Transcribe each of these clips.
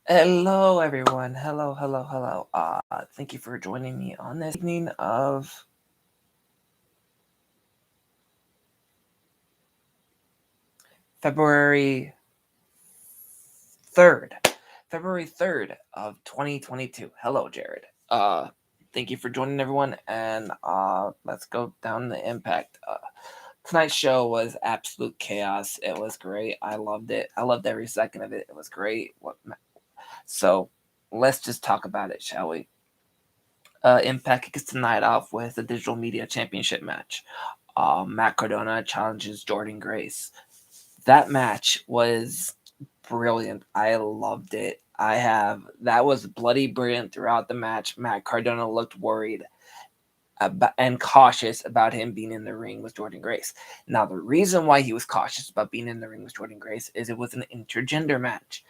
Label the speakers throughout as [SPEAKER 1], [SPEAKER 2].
[SPEAKER 1] Hello, everyone. Hello, hello, hello. Thank you for joining me on this evening of February 3rd. February 3rd of 2022. Hello, Jared. Thank you for joining everyone, and let's go down the impact. Tonight's show was absolute chaos. It was great. I loved it. I loved every second of it. It was great. So let's just talk about it, shall we? Impact kicks tonight off with a digital media championship match. Matt Cordona challenges Jordan Grace. That match was brilliant. I loved it. That was bloody brilliant throughout the match. Matt Cardona looked worried and cautious about him being in the ring with Jordan Grace. Now, the reason why he was cautious about being in the ring with Jordan Grace is it was an intergender match.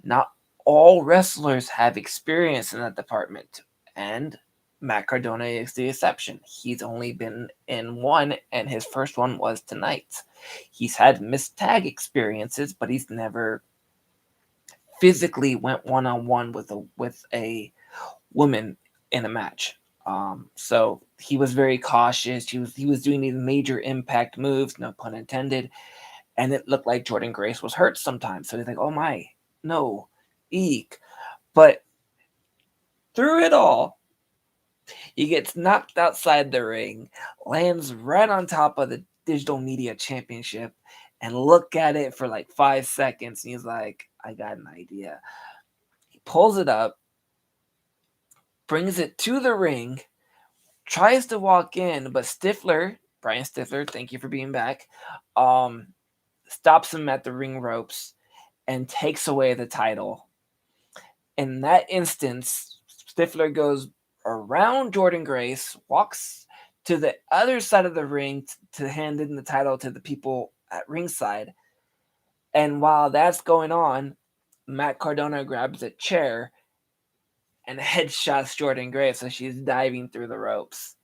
[SPEAKER 1] Not all wrestlers have experience in that department, and Matt Cardona is the exception. He's only been in one, and his first one was tonight. He's had missed tag experiences, but he's never physically went one on one with a woman in a match. So he was very cautious. He was doing these major impact moves, no pun intended, and it looked like Jordan Grace was hurt sometimes. So he's like, "Oh my, no, eek!" But through it all, he gets knocked outside the ring, lands right on top of the digital media championship, and look at it for like 5 seconds. And he's like, "I got an idea." He pulls it up, brings it to the ring, tries to walk in, but Brian Stifler, thank you for being back, um, stops him at the ring ropes and takes away the title. In that instance, Stifler goes around Jordan Grace, walks to the other side of the ring to hand in the title to the people at ringside. And while that's going on, Matt Cardona grabs a chair and headshots Jordan Grace as she's diving through the ropes.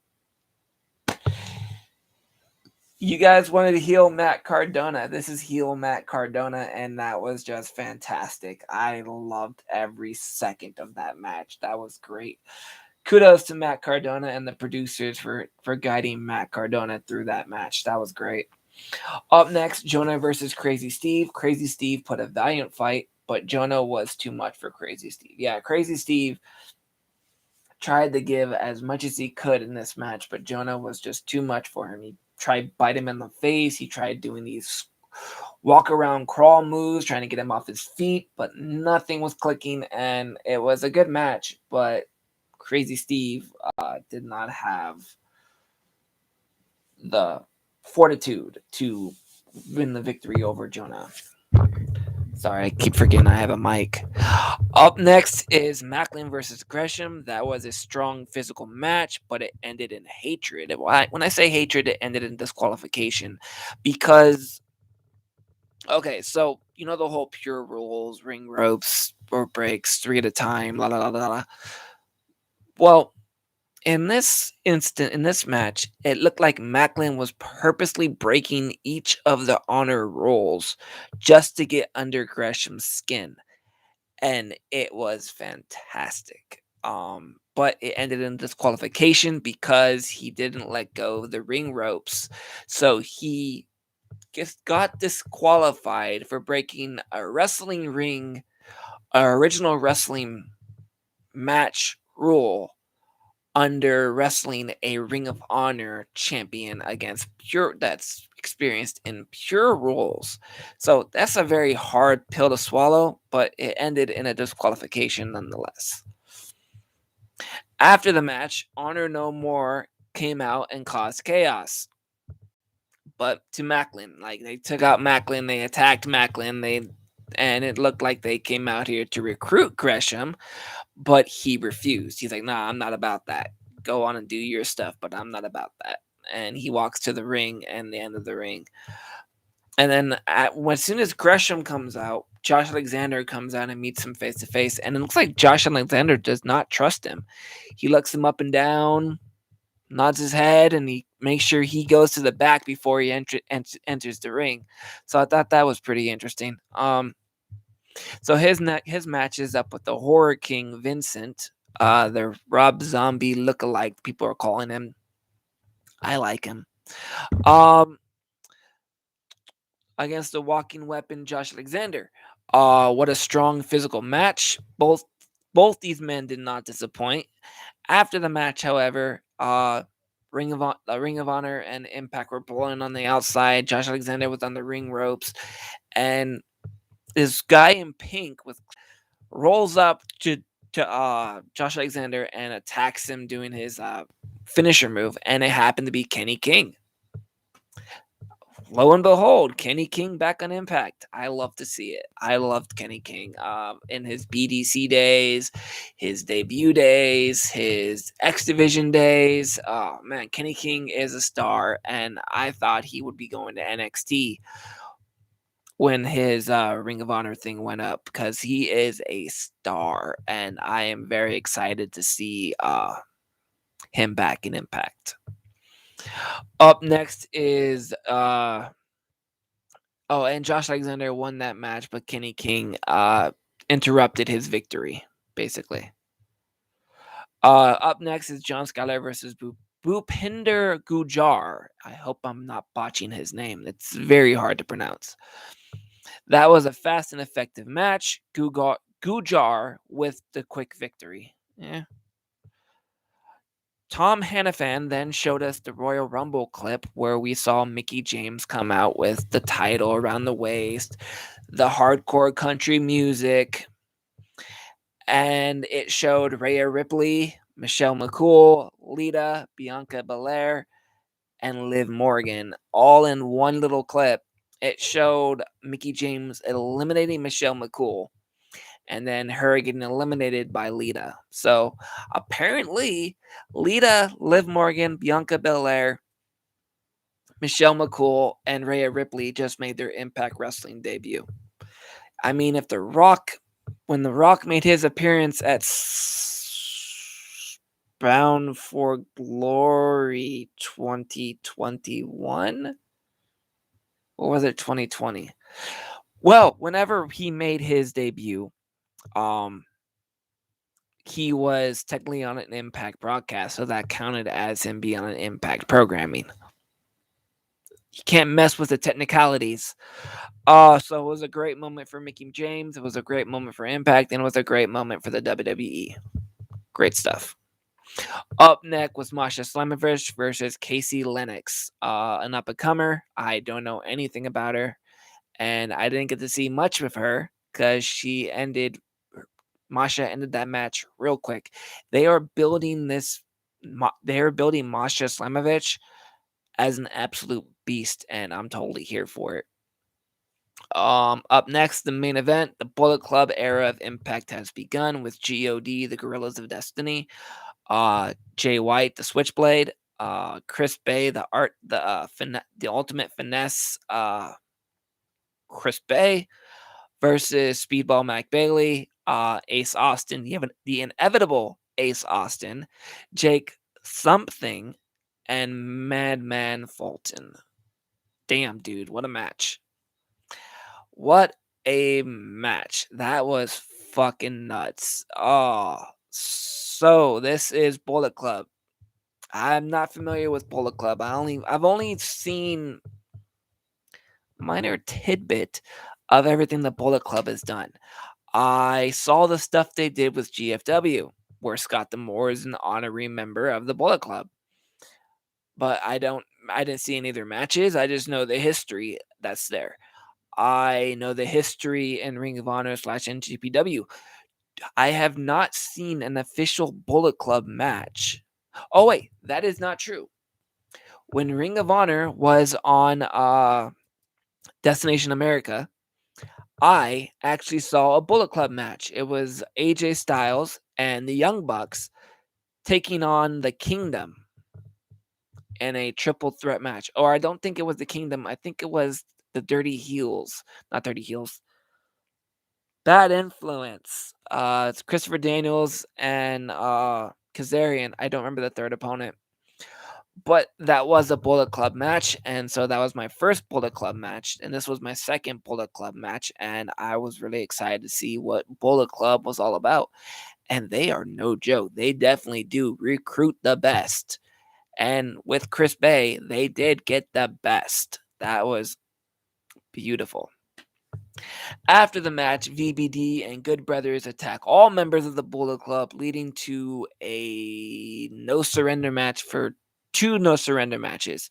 [SPEAKER 1] You guys wanted to heel Matt Cardona. This is heel Matt Cardona, and that was just fantastic. I loved every second of that match. That was great. Kudos to Matt Cardona and the producers for guiding Matt Cardona through that match. That was great. Up next, Jonah versus Crazy Steve. Crazy Steve put a valiant fight, but Jonah was too much for Crazy Steve. Yeah, Crazy Steve tried to give as much as he could in this match, but Jonah was just too much for him. He tried bite him in the face. He tried doing these walk around crawl moves, trying to get him off his feet, but nothing was clicking, and it was a good match, but Crazy Steve did not have the fortitude to win the victory over Jonah. Sorry, I keep forgetting I have a mic. Up next is Macklin versus Gresham. That was a strong physical match, but it ended in hatred. When I say hatred, it ended in disqualification because, okay, so you know the whole pure rules, ring ropes or breaks, three at a time, la la la la la. Well, in this match, it looked like Macklin was purposely breaking each of the honor rules just to get under Gresham's skin, and it was fantastic. But it ended in disqualification because he didn't let go of the ring ropes, so he just got disqualified for breaking a wrestling ring, original wrestling match rule under wrestling a Ring of Honor champion against pure that's experienced in pure rules. So that's a very hard pill to swallow, but it ended in a disqualification nonetheless. After the match, Honor No More came out and caused chaos. But to Macklin, like they took out Macklin, they attacked Macklin, and it looked like they came out here to recruit Gresham, but he refused. He's like, "Nah, I'm not about that. Go on and do your stuff, but I'm not about that." And he walks to the ring and the end of the ring. And then as soon as Gresham comes out, Josh Alexander comes out and meets him face to face. And it looks like Josh Alexander does not trust him. He looks him up and down, nods his head, and he makes sure he goes to the back before he enters the ring. So I thought that was pretty interesting. So his match is up with the Horror King Vincent, the Rob Zombie lookalike. People are calling him. I like him. Against the walking weapon Josh Alexander. What a strong physical match. Both these men did not disappoint. After the match, however, Ring of Honor and Impact were blowing on the outside. Josh Alexander was on the ring ropes, and this guy in pink rolls up to Josh Alexander and attacks him doing his finisher move, and it happened to be Kenny King. Lo and behold, Kenny King back on Impact. I love to see it. I loved Kenny King in his BDC days, his debut days, his X Division days. Oh man, Kenny King is a star, and I thought he would be going to NXT when his Ring of Honor thing went up, because he is a star, and I am very excited to see him back in Impact. Up next is and Josh Alexander won that match, but Kenny King interrupted his victory, basically. Up next is John Skyler versus Bhupinder Gujar. I hope I'm not botching his name. It's very hard to pronounce. That was a fast and effective match. Gujar with the quick victory. Yeah. Tom Hannafan then showed us the Royal Rumble clip where we saw Mickie James come out with the title around the waist, the hardcore country music, and it showed Rhea Ripley, Michelle McCool, Lita, Bianca Belair, and Liv Morgan all in one little clip. It showed Mickie James eliminating Michelle McCool, and then her getting eliminated by Lita. So apparently, Lita, Liv Morgan, Bianca Belair, Michelle McCool, and Rhea Ripley just made their Impact Wrestling debut. I mean, when The Rock made his appearance at Bound for Glory 2021, or was it 2020? Well, whenever he made his debut, he was technically on an Impact broadcast, so that counted as him being on an Impact programming. You can't mess with the technicalities. So it was a great moment for Mickie James. It was a great moment for Impact, and it was a great moment for the WWE. Great stuff. Up next was Masha Slamovich versus Casey Lennox, an up-and-comer. I don't know anything about her, and I didn't get to see much of her because Masha ended that match real quick. They are building Masha Slamovich as an absolute beast, and I'm totally here for it. Up next, the main event, the Bullet Club era of Impact has begun with GOD, the Gorillas of Destiny, Jay White, the Switchblade, Chris Bay, the Ultimate Finesse, Chris Bay versus Speedball Mac Bailey, Ace Austin, the inevitable Ace Austin, Jake Something, and Madman Fulton. Damn, dude, what a match. What a match. That was fucking nuts. Oh, so this is Bullet Club. I'm not familiar with Bullet Club. I've only seen minor tidbit of everything the Bullet Club has done. I saw the stuff they did with GFW, where Scott D'Amore is an honorary member of the Bullet Club. But I didn't see any of their matches. I just know the history that's there. I know the history in Ring of Honor / NGPW. I have not seen an official Bullet Club match. Oh wait, that is not true. When Ring of Honor was on Destination America, I actually saw a Bullet Club match. It was AJ Styles and the Young Bucks taking on the Kingdom in a triple threat match. Or I don't think it was the Kingdom. I think it was the Dirty Heels. Not Dirty Heels. Bad Influence. It's Christopher Daniels and Kazarian. I don't remember the third opponent. But that was a Bullet Club match, and so that was my first Bullet Club match, and this was my second Bullet Club match, and I was really excited to see what Bullet Club was all about. And they are no joke. They definitely do recruit the best. And with Chris Bay, they did get the best. That was beautiful. After the match, VBD and Good Brothers attack all members of the Bullet Club, leading to a no surrender match for 2 no surrender matches.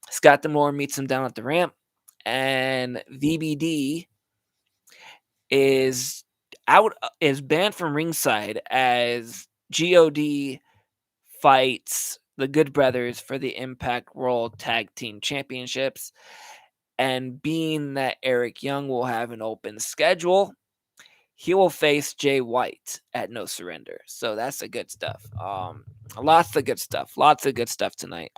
[SPEAKER 1] Scott D'Amore meets him down at the ramp, and VBD is is banned from ringside as God fights the Good Brothers for the Impact World Tag Team Championships. And being that Eric Young will have an open schedule, he will face Jay White at No Surrender. So that's the good stuff. Lots of good stuff. Lots of good stuff tonight.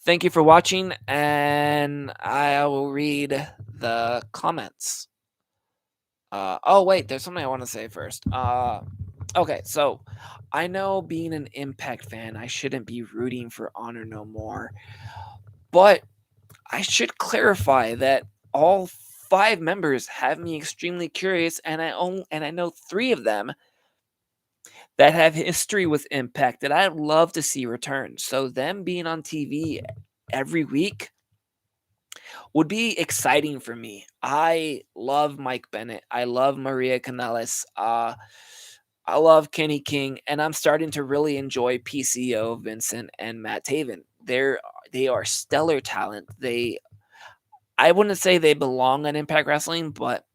[SPEAKER 1] Thank you for watching, and I will read the comments. Oh wait, there's something I want to say first. Okay, so I know being an Impact fan, I shouldn't be rooting for Honor No More, but I should clarify that all 5 members have me extremely curious, and I know 3 of them that have history with Impact that I'd love to see return. So them being on TV every week would be exciting for me. I love Mike Bennett. I love Maria Canales. I love Kenny King, and I'm starting to really enjoy PCO, Vincent, and Matt Taven. They are stellar talent. I wouldn't say they belong on Impact Wrestling, but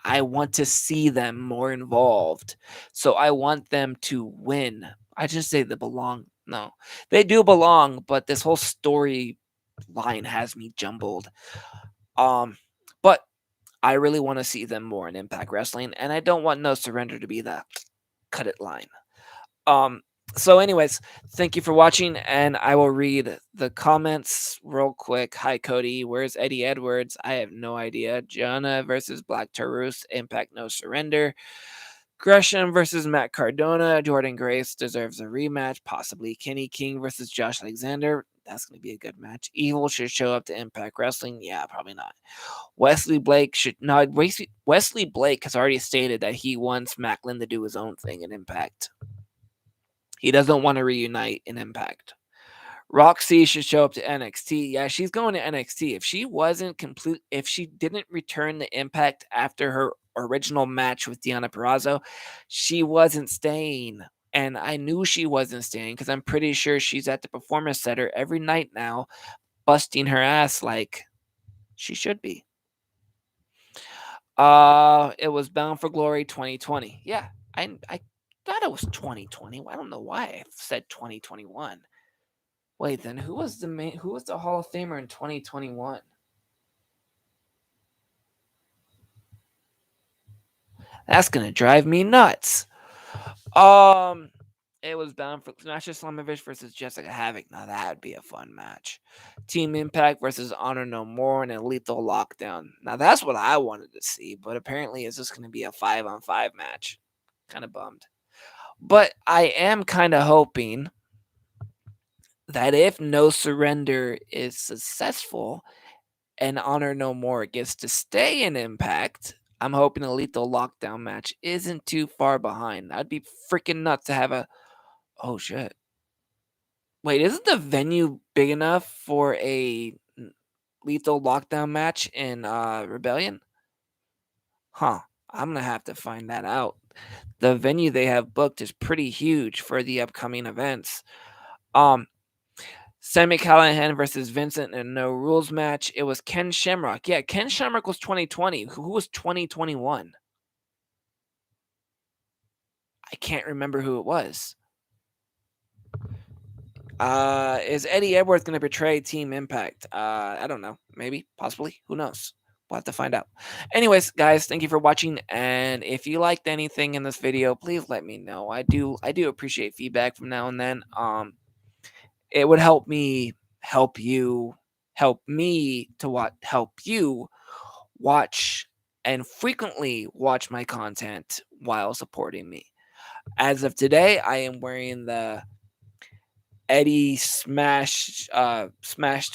[SPEAKER 1] I want to see them more involved. So I want them to win. I just say they belong. No, they do belong, but this whole story line has me jumbled. But I really want to see them more in Impact Wrestling, and I don't want No Surrender to be the cut it line. So anyways, thank you for watching, and I will read the comments real quick. Hi Cody, where's Eddie Edwards? I have no idea. Jonah versus Black Taurus, Impact No Surrender. Gresham versus Matt Cardona. Jordan Grace deserves a rematch, possibly. Kenny King versus Josh Alexander. That's going to be a good match. Evil should show up to Impact Wrestling. Yeah, probably not. Wesley Blake should not. Wesley Blake has already stated that he wants Macklin to do his own thing in Impact. He doesn't want to reunite in Impact. Roxy should show up to NXT. Yeah, she's going to NXT. If she didn't return the Impact after her original match with Deonna Purrazzo, she wasn't staying. And I knew she wasn't staying because I'm pretty sure she's at the Performance Center every night now, busting her ass like she should be. It was Bound for Glory 2020. Yeah, I thought it was 2020. I don't know why I said 2021. Wait, then who was the Hall of Famer in 2021? That's gonna drive me nuts. It was Bound for Masha Slamovich versus Jessica Havoc. Now that would be a fun match. Team Impact versus Honor No More and a Lethal Lockdown. Now that's what I wanted to see, but apparently it's just gonna be a 5-on-5 match. Kind of bummed. But I am kind of hoping that if No Surrender is successful and Honor No More gets to stay in Impact, I'm hoping a Lethal Lockdown match isn't too far behind. I'd be freaking nuts to have a. Oh shit. Wait, isn't the venue big enough for a Lethal Lockdown match in Rebellion? Huh. I'm gonna have to find that out. The venue they have booked is pretty huge for the upcoming events. Um, Sammy Callahan versus Vincent in a no rules match. It was Ken Shamrock. Yeah, Ken Shamrock was 2020. Who was 2021? I can't remember who it was. Is Eddie Edwards going to betray Team Impact? I don't know. Maybe, possibly. Who knows? We'll have to find out. Anyways, guys, thank you for watching. And if you liked anything in this video, please let me know. I do appreciate feedback from now and then. It would help me help you help you watch and frequently watch my content while supporting me. As of today, I am wearing the Eddie smashed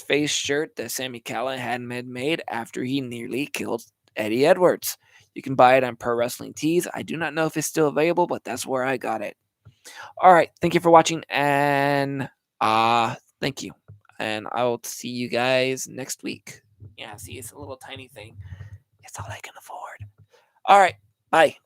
[SPEAKER 1] face shirt that Sami Callihan had made after he nearly killed Eddie Edwards. You can buy it on Pro Wrestling Tees. I do not know if it's still available, but that's where I got it. All right, thank you for watching, and thank you, and I will see you guys next week. Yeah, see, it's a little tiny thing. It's all I can afford. All right, bye.